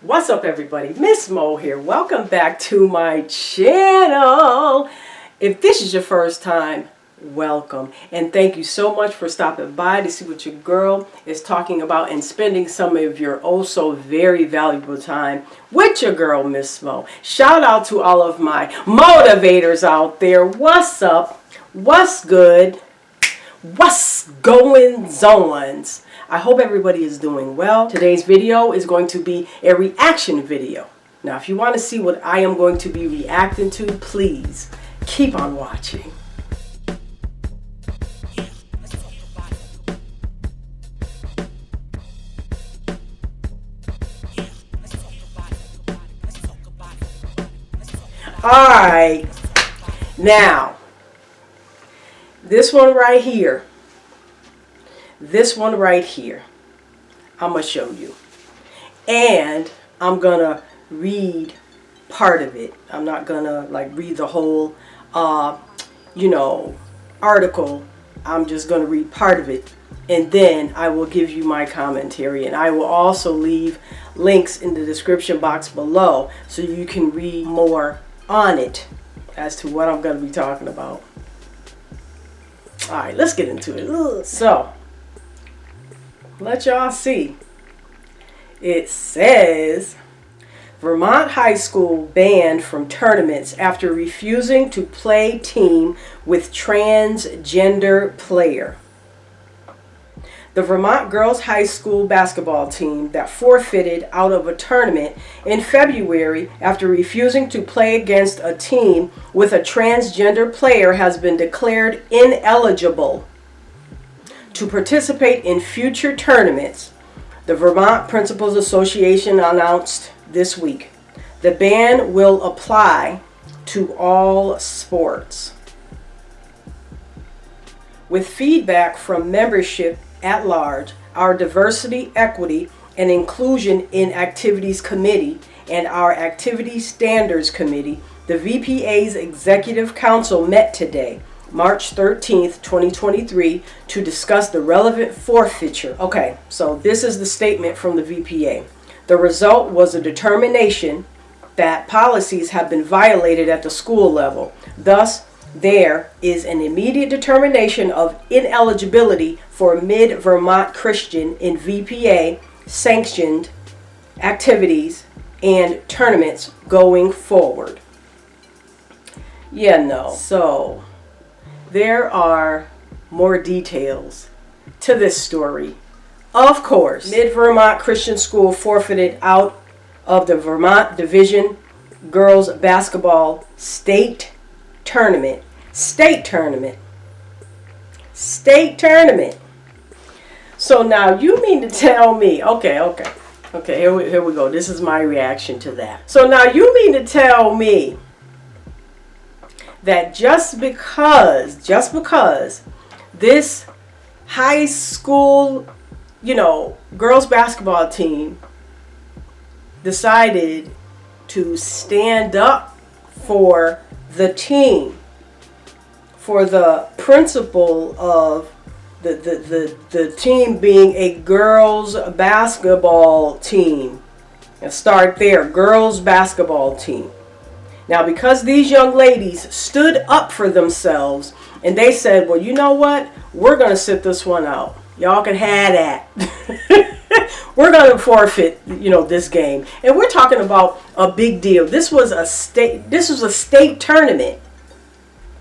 What's up, everybody? Miss Mo here. Welcome back to my channel. If this is your first time, welcome. And thank you so much for stopping by to see what your girl is talking about and spending some of your oh so very valuable time with your girl, Miss Mo. Shout out to all of my motivators out there. What's up? What's good? What's going on? I hope everybody is doing well. Today's video is going to be a reaction video. Now, if you want to see what I am going to be reacting to, please keep on watching. Alright, now, this one right here, I'm going to show you. And I'm going to read part of it. I'm not going to read the whole, article. I'm just going to read part of it. And then I will give you my commentary. And I will also leave links in the description box below so you can read more on it as to what I'm going to be talking about. Alright, let's get into it. So, let y'all see. It says, Vermont high school banned from tournaments after refusing to play team with transgender player. The Vermont girls high school basketball team that forfeited out of a tournament in February after refusing to play against a team with a transgender player has been declared ineligible to participate in future tournaments, the Vermont Principals Association announced this week. The ban will apply to all sports. With feedback from membership at large, our Diversity, Equity, and Inclusion in Activities Committee and our Activity Standards Committee, the VPA's Executive Council met today, March 13th, 2023, to discuss the relevant forfeiture. Okay, so this is the statement from the VPA. The result was a determination that policies have been violated at the school level. Thus, there is an immediate determination of ineligibility for Mid-Vermont Christian in VPA sanctioned activities and tournaments going forward. So there are more details to this story. Of course, Mid-Vermont Christian School forfeited out of the Vermont Division Girls Basketball State Tournament. So now you mean to tell me, okay, here we go. This is my reaction to that. So now you mean to tell me that just because this high school, girls basketball team decided to stand up for the team, for the principal of the team being a girls basketball team, and start there, girls basketball team. Now, because these young ladies stood up for themselves and they said, well, you know what? We're going to sit this one out. Y'all can have that. We're going to forfeit, this game. And we're talking about a big deal. This was a state tournament.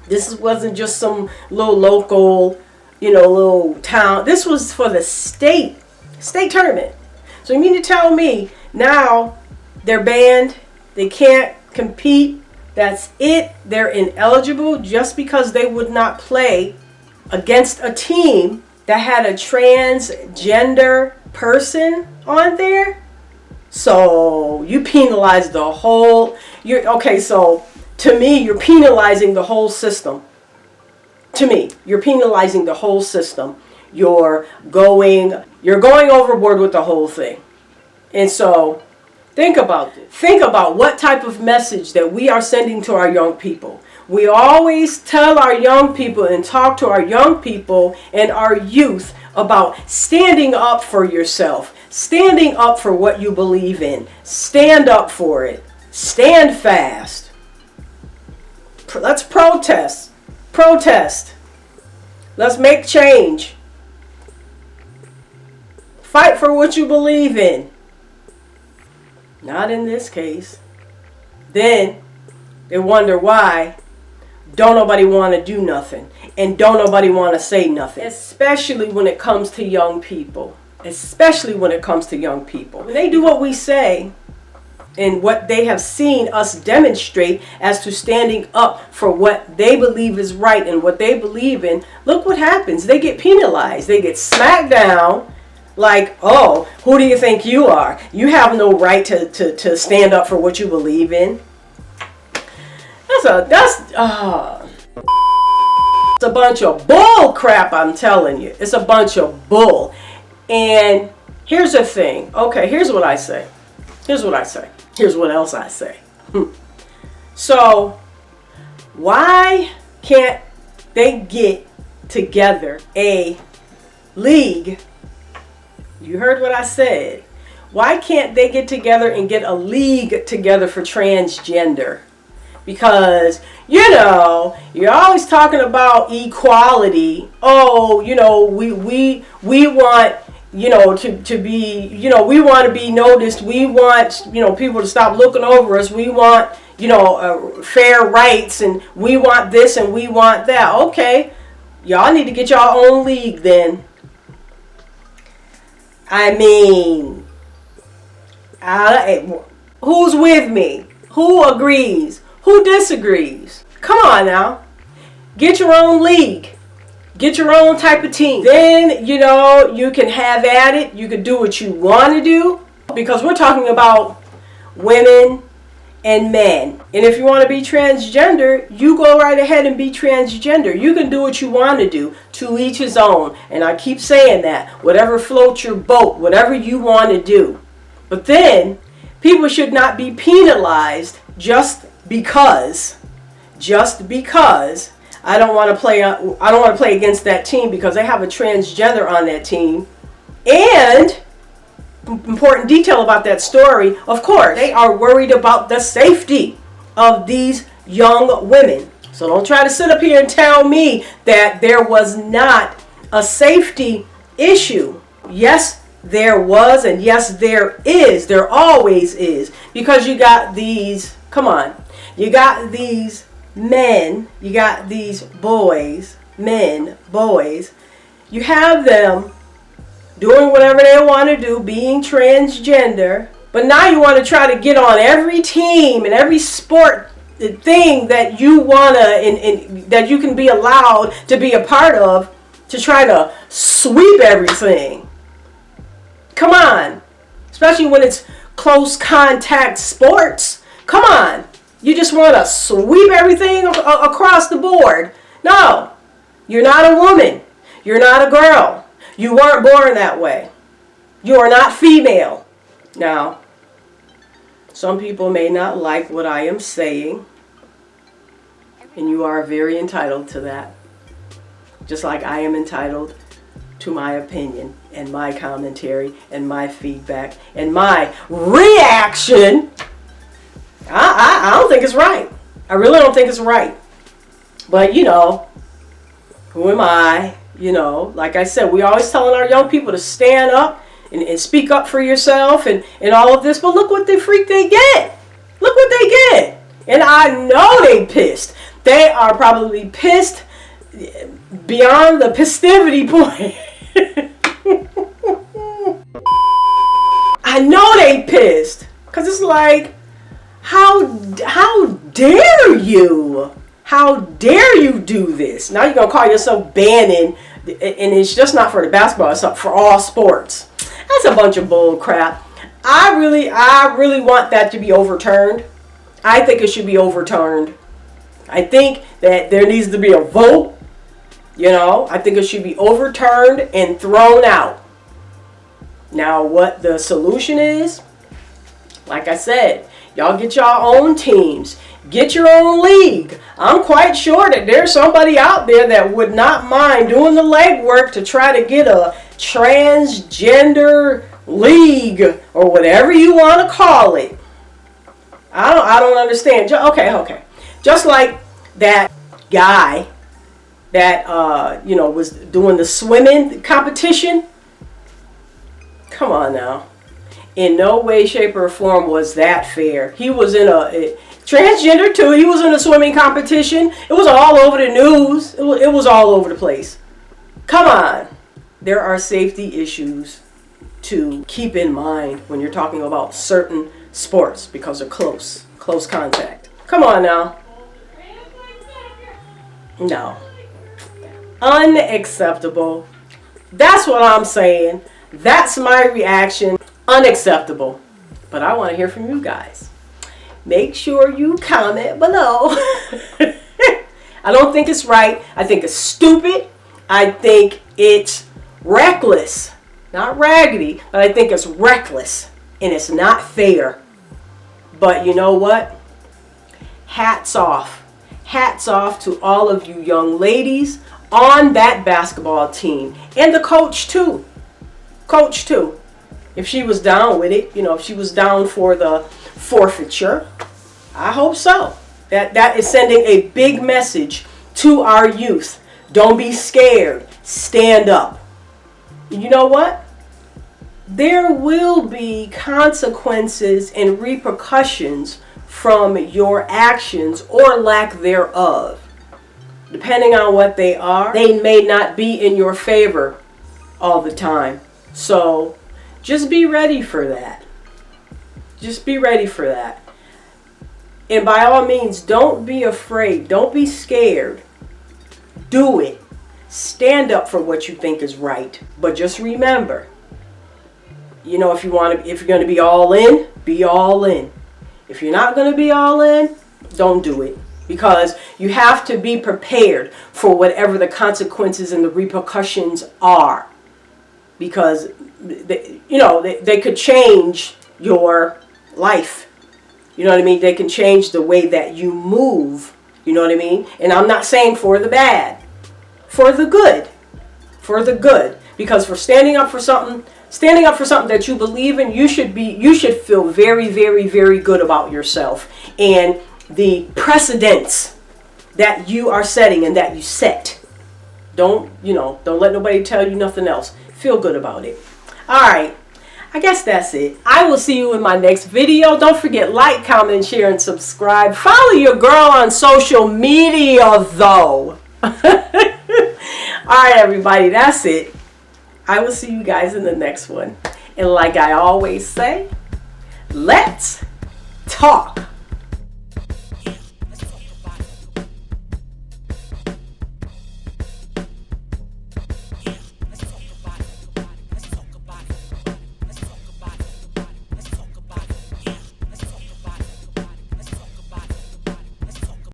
This wasn't just some little local, little town. This was for the state tournament. So you mean to tell me now they're banned? They can't compete? That's it? They're ineligible just because they would not play against a team that had a transgender person on there? So you penalize the whole, so to me, you're penalizing the whole system. To me, you're penalizing the whole system. You're going overboard with the whole thing. And so think about this. Think about what type of message that we are sending to our young people. We always tell our young people and talk to our young people and our youth about standing up for yourself, standing up for what you believe in. Stand up for it. Stand fast. Let's protest. Protest. Let's make change. Fight for what you believe in. Not in this case. Then they wonder why don't nobody want to do nothing and don't nobody want to say nothing. Especially when it comes to young people. Especially when it comes to young people. When they do what we say and what they have seen us demonstrate as to standing up for what they believe is right and what they believe in, look what happens. They get penalized. They get smacked down. Like, oh, who do you think you are? You have no right to stand up for what you believe in. It's a bunch of bull crap, I'm telling you. It's a bunch of bull. And here's the thing. Okay, here's what I say. Here's what I say. Here's what else I say. So, why can't they get together a league? You heard what I said. Why can't they get together and get a league together for transgender? Because, you know, you're always talking about equality. Oh, you know, we want, you know, to be, you know, we want to be noticed. We want, you know, people to stop looking over us. We want, you know, fair rights, and we want this and we want that. Okay, y'all need to get your own league then. I mean, who's with me? Who agrees? Who disagrees? Come on now. Get your own league. Get your own type of team. Then, you know, you can have at it. You can do what you want to do. Because we're talking about women and men. And if you want to be transgender, you go right ahead and be transgender. You can do what you want to do. To each his own. And I keep saying that. Whatever floats your boat. Whatever you want to do. But then, people should not be penalized just because I don't want to play against that team because they have a transgender on that team. And important detail about that story, of course, they are worried about the safety of these young women. So don't try to sit up here and tell me that there was not a safety issue. Yes, there was, and yes, there is. There always is. Because you got these, come on, you got these men, you got these boys, men, boys, you have them doing whatever they want to do, being transgender, but now you want to try to get on every team and every sport thing that you want to, and that you can be allowed to be a part of, to try to sweep everything. Come on. Especially when it's close contact sports. Come on. You just want to sweep everything across the board. No. You're not a woman. You're not a girl. You weren't born that way. You are not female. Now, some people may not like what I am saying, and you are very entitled to that. Just like I am entitled to my opinion and my commentary and my feedback and my reaction. I don't think it's right. I really don't think it's right. But, you know, who am I? You know, like I said, we always telling our young people to stand up and speak up for yourself and all of this. But look what the freak they get. Look what they get. And I know they pissed. They are probably pissed beyond the festivity point. I know they pissed. Because it's like, how dare you? How dare you do this? Now you're going to call yourself banning, and it's just not for the basketball, it's for all sports. That's a bunch of bull crap. I really want that to be overturned. I think it should be overturned. I think that there needs to be a vote. You know, I think it should be overturned and thrown out. Now, what the solution is, like I said, y'all get your own teams. Get your own league. I'm quite sure that there's somebody out there that would not mind doing the legwork to try to get a transgender league or whatever you want to call it. I don't understand. Okay. Just like that guy that was doing the swimming competition. Come on now. In no way, shape, or form was that fair. He was in a transgender too. He was in a swimming competition. It was all over the news. It was all over the place. Come on. There are safety issues to keep in mind when you're talking about certain sports because of close contact. Come on now. No. Unacceptable. That's what I'm saying. That's my reaction. Unacceptable. But I want to hear from you guys. Make sure you comment below. I don't think it's right. I think it's stupid. I think it's reckless. Not raggedy, but I think it's reckless. And it's not fair. But you know what? Hats off. Hats off to all of you young ladies on that basketball team. And the coach too. Coach too. If she was down with it, if she was down for the forfeiture, I hope so. That is sending a big message to our youth. Don't be scared. Stand up. You know what? There will be consequences and repercussions from your actions or lack thereof. Depending on what they are, they may not be in your favor all the time. So just be ready for that. Just be ready for that. And by all means, don't be afraid. Don't be scared. Do it. Stand up for what you think is right. But just remember, if you're going to be all in, be all in. If you're not going to be all in, don't do it. Because you have to be prepared for whatever the consequences and the repercussions are. Because they could change your life. You know what I mean? They can change the way that you move. You know what I mean? And I'm not saying for the bad. For the good. For the good. Because for standing up for something that you believe in, you should feel very, very, very good about yourself and the precedents that you are setting and that you set. Don't let nobody tell you nothing else. Feel good about it. All right. I guess that's it. I will see you in my next video. Don't forget, like, comment, share, and subscribe. Follow your girl on social media, though. All right, everybody. That's it. I will see you guys in the next one. And like I always say, let's talk.